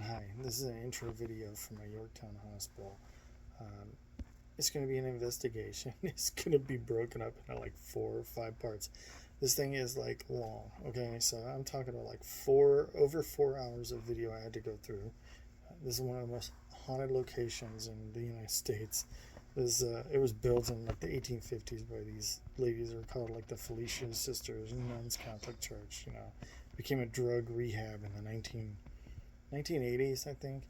Hi, this is an intro video from a Yorktown hospital. Um, it's going to be an investigation. It's going to be broken up into like 4 or 5 parts. This thing is like long, okay? So I'm talking about like over 4 hours of video I had to go through. This is one of the most haunted locations in the United States. It was built in like the 1850s by these ladies who were called like the Felician Sisters, Nuns Catholic Church. Became a drug rehab in the 1980s, I think.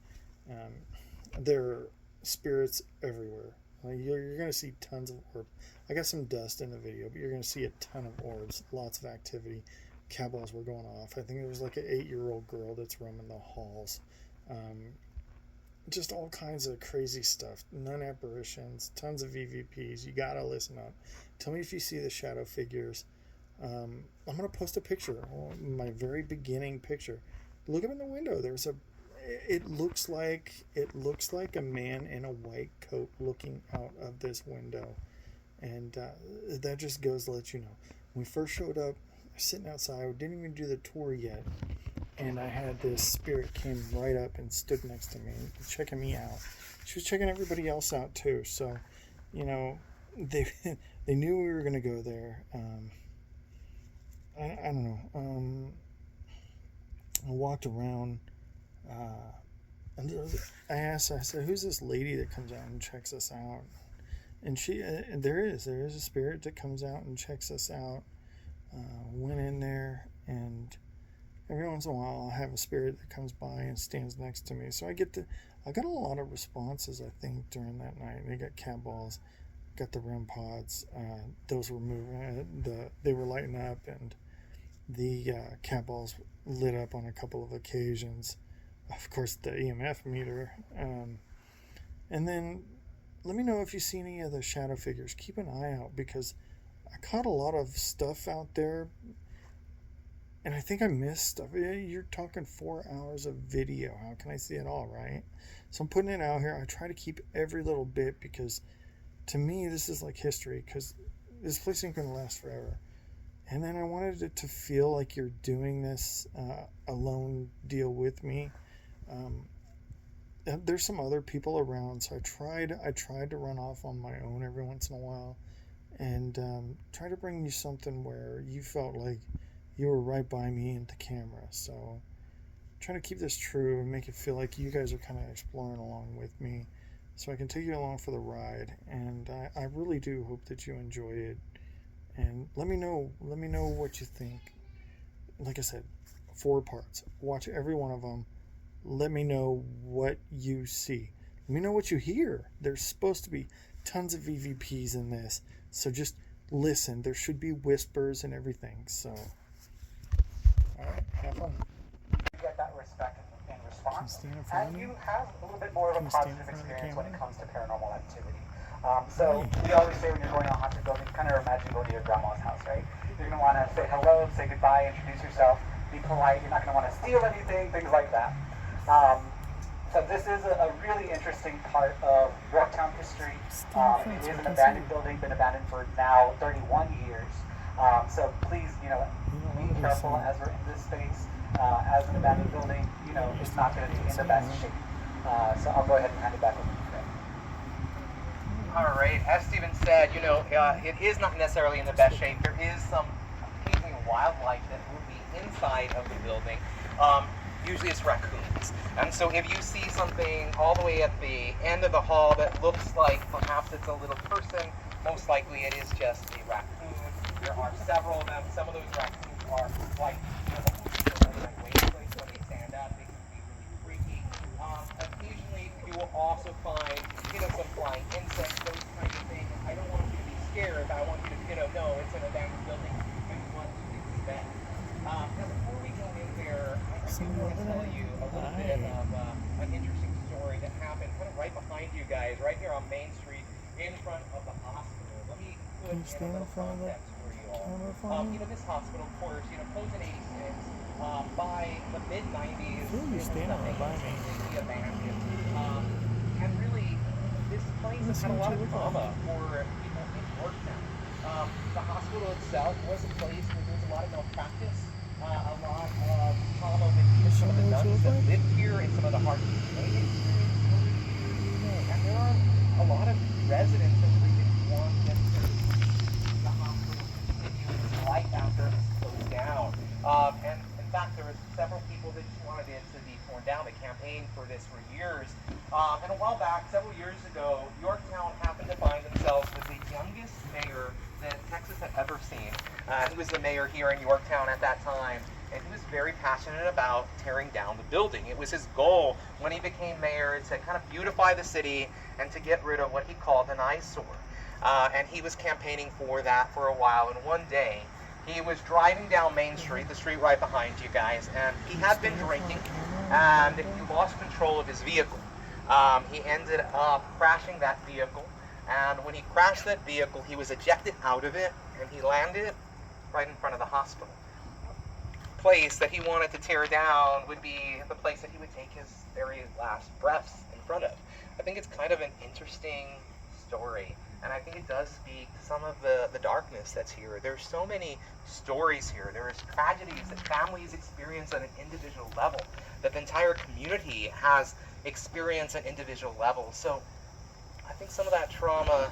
There are spirits everywhere. You're going to see tons of orbs. I got some dust in the video, but you're going to see a ton of orbs, lots of activity. Cowbells were going off. I think there was like an 8-year-old girl that's roaming the halls. Just all kinds of crazy stuff. Nun apparitions, tons of EVPs. You got to listen up. Tell me if you see the shadow figures. I'm going to post a picture, my very beginning picture. Look up in the window. It looks like a man in a white coat looking out of this window, and that just goes to let you know. When we first showed up, sitting outside, we didn't even do the tour yet, and I had this spirit came right up and stood next to me, checking me out. She was checking everybody else out too. So, they they knew we were gonna go there. I don't know. I walked around, and I said, "Who's this lady that comes out and checks us out?" And there is a spirit that comes out and checks us out. Went in there, and every once in a while, I'll have a spirit that comes by and stands next to me. So I got a lot of responses, I think, during that night. They got cat balls, got the REM pods. Those were moving. They were lighting up, and the cat balls lit up on a couple of occasions. Of course, the EMF meter. And then let me know if you see any of the shadow figures. Keep an eye out, because I caught a lot of stuff out there, and I think I missed stuff. You're talking 4 hours of video. How can I see it all, right? So I'm putting it out here. I try to keep every little bit, because to me, this is like history, because this place ain't going to last forever. And then I wanted it to feel like you're doing this alone deal with me. There's some other people around, so I tried to run off on my own every once in a while, and try to bring you something where you felt like you were right by me and the camera. So try to keep this true and make it feel like you guys are kind of exploring along with me, so I can take you along for the ride. And I really do hope that you enjoy it. And let me know what you think. Like I said, 4 parts. Watch every one of them. Let me know what you see. Let me know what you hear. There's supposed to be tons of EVPs in this, so just listen. There should be whispers and everything. So, all right, have fun. You get that respect and response, and you have a little bit more of a positive experience when it comes to paranormal activity. So we always say when you're going to a haunted building, kind of imagine going to your grandma's house, right? You're going to want to say hello, say goodbye, introduce yourself, be polite. You're not going to want to steal anything, things like that. So this is a really interesting part of Yorktown history. It is an abandoned building, been abandoned for now 31 years. So please, be careful as we're in this space. As an abandoned building, it's not going to be in the best shape. So I'll go ahead and hand it back over to you. All right, as Steven said, it is not necessarily in the best shape. There is some amazing wildlife that will be inside of the building. Usually it's raccoons. And so if you see something all the way at the end of the hall that looks like perhaps it's a little person, most likely it is just a raccoon. There are several of them. Some of those raccoons are quite, when they stand up, they can be really freaky. Occasionally you will also find, some flying insects, those kinds of things. I don't want you to be scared. I want you to, know it's an abandoned building and what to expect. Now before we go in there, I do want to tell you a little bit of an interesting story that happened kind of right behind you guys, right here on Main Street, in front of the hospital. Let me put in a little context for you all. This hospital, of course, closed in '86. By the mid-'90s, it was nothing completely abandoned. And really, this place had a lot of trauma for people in Yorktown. The hospital itself was a place where there was a lot of malpractice, a lot of trauma with some of the nuns that lived here, and some of the residents have really wanted the hospital continue its life after it was closed down. And in fact, there were several people that just wanted it to be torn down. They campaigned for this for years. And a while back, several years ago, Yorktown happened to find themselves with the youngest mayor that Texas had ever seen. He was the mayor here in Yorktown at that time, and he was very passionate about tearing down the building. It was his goal when he became mayor to kind of beautify the city and to get rid of what he called an eyesore. And he was campaigning for that for a while, and one day he was driving down Main Street, the street right behind you guys, and he had been drinking, and he lost control of his vehicle. He ended up crashing that vehicle, and when he crashed that vehicle, he was ejected out of it, and he landed right in front of the hospital. The place that he wanted to tear down would be the place that he would take his very last breaths in front of. I think it's kind of an interesting story, and I think it does speak to some of the darkness that's here. There's so many stories here. There is tragedies that families experience at an individual level, that the entire community has experienced at an individual level. So I think some of that trauma